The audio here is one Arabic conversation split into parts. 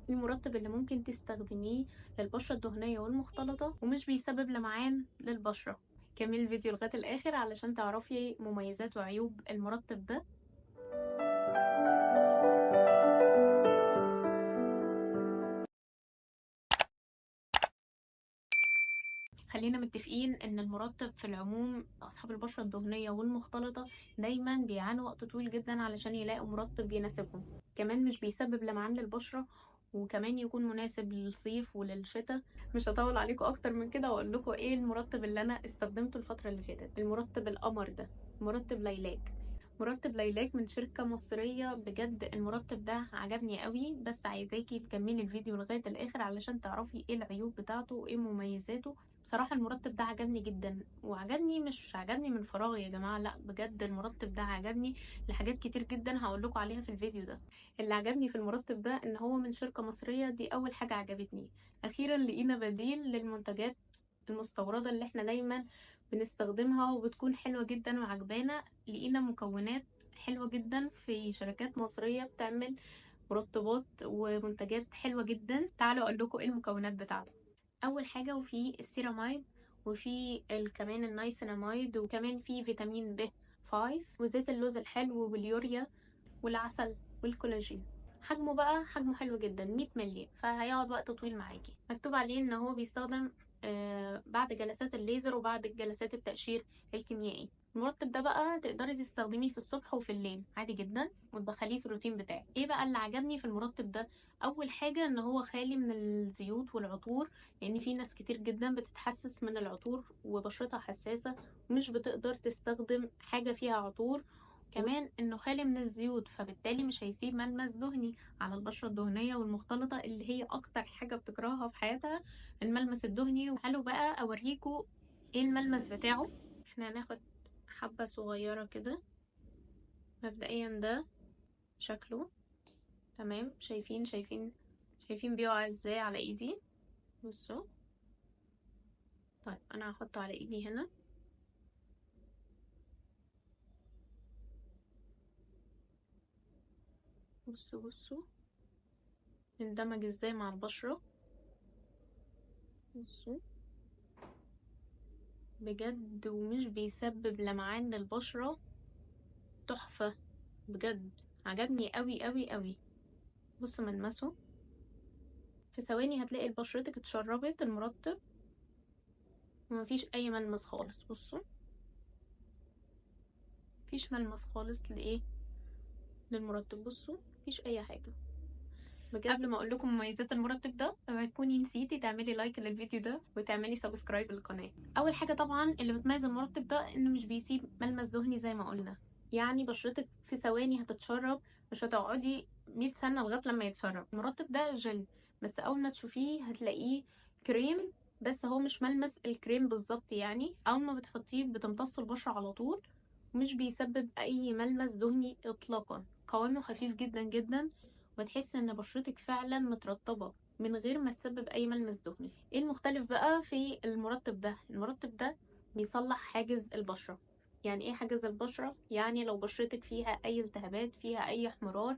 المرطب اللي ممكن تستخدميه للبشرة الدهنية والمختلطة ومش بيسبب لمعان للبشرة. كملي الفيديو لغاية الآخر علشان تعرفي مميزات وعيوب المرطب ده. خلينا متفقين ان المرطب في العموم اصحاب البشرة الدهنية والمختلطة دايما بيعانوا وقت طويل جدا علشان يلاقوا مرطب يناسبهم، كمان مش بيسبب لمعان للبشرة، وكمان يكون مناسب للصيف وللشتاء. مش هطول عليكم اكتر من كده واقول لكم ايه المرطب اللي انا استخدمته الفترة اللي فاتت. المرطب القمر ده مرطب ليلاك. مرطب ليلاك من شركة مصرية، بجد المرطب ده عجبني قوي، بس عايزاكي تكملي الفيديو لغاية الاخر علشان تعرفي ايه العيوب بتاعته وايه مميزاته. بصراحة المرطب ده عجبني جدا، وعجبني مش عجبني من فراغ يا جماعة، لا بجد المرطب ده عجبني لحاجات كتير جدا هقول لكم عليها في الفيديو ده. اللي عجبني في المرطب ده ان هو من شركة مصرية، دي اول حاجة عجبتني. اخيرا لقينا بديل للمنتجات المستوردة اللي احنا دايما بنستخدمها وبتكون حلوة جدا وعجبانا. لقينا مكونات حلوة جدا في شركات مصرية بتعمل مرطبات ومنتجات حلوة جدا. تعالوا اقول لكم ايه المكونات بتاعته. اول حاجه وفي السيراميد، وفي كمان النايسيناميد، وكمان في فيتامين ب 5 وزيت اللوز الحلو واليوريا والعسل والكولاجين. حجمه بقى حجمه حلو جدا، 100 مللي، فهيقعد وقت طويل معاكي. مكتوب عليه ان هو بيستخدم بعد جلسات الليزر وبعد جلسات التقشير الكيميائي. المرطب ده بقى تقدري تستخدميه في الصبح وفي الليل عادي جدا وتدخليه في الروتين بتاعك. ايه بقى اللي عجبني في المرطب ده؟ اول حاجه ان هو خالي من الزيوت والعطور، لان في ناس كتير جدا بتتحسس من العطور وبشرتها حساسه ومش بتقدر تستخدم حاجه فيها عطور. كمان انه خالي من الزيوت، فبالتالي مش هيسيب ملمس دهني على البشرة الدهنية والمختلطة اللي هي اكتر حاجة بتكرهها في حياتها، الملمس الدهني. وحلو بقى اوريكم ايه الملمس بتاعه. احنا هناخد حبة صغيرة كده. مبدئيا ده شكله تمام، شايفين بيقع ازاي على ايدي؟ بصوا. طيب انا هحطه على ايدي هنا. بصوا اندمج ازاي مع البشرة. بصوا بجد، ومش بيسبب لمعان للبشرة. تحفة بجد، عجبني قوي قوي قوي. بصوا ملمسه، في ثواني هتلاقي بشرتك اتشربت المرطب ومفيش اي ملمس خالص. بصوا مفيش ملمس خالص لايه للمرطب. بصوا مفيش اي حاجة بجد. قبل ما اقول لكم مميزات المرطب ده، اوعي تكوني نسيتي تعملي لايك للفيديو ده وتعملي سبسكرايب للقناه. اول حاجه طبعا اللي بتميز المرطب ده انه مش بيسيب ملمس دهني زي ما قلنا، يعني بشرتك في ثواني هتتشرب، مش هتقعدي 100 سنه لغايه لما يتشرب. المرطب ده جل، بس اول ما تشوفيه هتلاقيه كريم، بس هو مش ملمس الكريم بالظبط، يعني اول ما بتحطيه بتمتص البشره على طول، ومش بيسبب اي ملمس دهني اطلاقا. قوامه خفيف جدا جدا، وتحس ان بشرتك فعلا مترطبة من غير ما تسبب اي ملمس دهني. ايه المختلف بقى في المرطب ده؟ المرطب ده بيصلح حاجز البشرة. يعني ايه حاجز البشرة؟ يعني لو بشرتك فيها اي التهابات، فيها اي احمرار،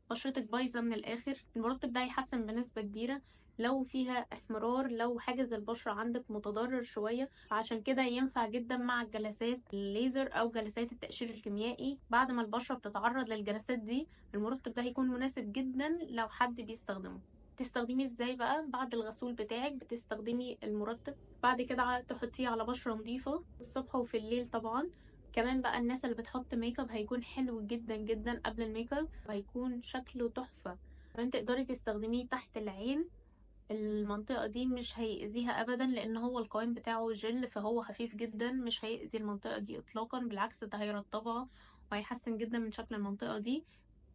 بشرتك بايظة من الاخر، المرطب ده هيحسن بنسبة كبيرة. لو فيها احمرار، لو حاجز البشرة عندك متضرر شوية، عشان كده ينفع جدا مع جلسات الليزر او جلسات التقشير الكيميائي. بعد ما البشرة بتتعرض للجلسات دي، المرطب ده هيكون مناسب جدا لو حد بيستخدمه. تستخدميه ازاي بقى؟ بعد الغسول بتاعك بتستخدمي المرطب، بعد كده تحطيه على بشرة نظيفة الصبح وفي الليل طبعا. كمان بقى الناس اللي بتحط ميك اب هيكون حلو جدا جدا قبل الميك اب، وهيكون شكله تحفة. كمان تقدري تستخدميه تحت العين، المنطقة دي مش هيأذيها أبدا لأن هو القوام بتاعه جل، فهو خفيف جدا مش هيأذي المنطقة دي إطلاقا، بالعكس ده هيرطبها وهيحسن جدا من شكل المنطقة دي.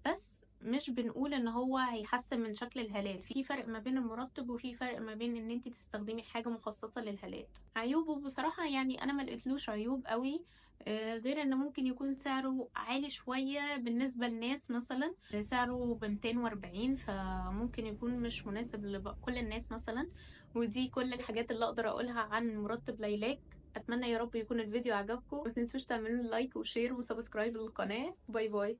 بس مش بنقول ان هو هيحسن من شكل الهالات، في فرق ما بين المرطب وفي فرق ما بين ان انت تستخدمي حاجة مخصصة للهالات. عيوبه بصراحة يعني انا ما لقيتلوش عيوب قوي، غير ان ممكن يكون سعره عالي شوية بالنسبة للناس، مثلا سعره ب240، فممكن يكون مش مناسب لكل الناس مثلا. ودي كل الحاجات اللي اقدر اقولها عن مرطب ليلاك. اتمنى يا رب يكون الفيديو عجبكم، ما تنسوش تعملوا لايك وشير وسبسكرايب للقناة. باي باي.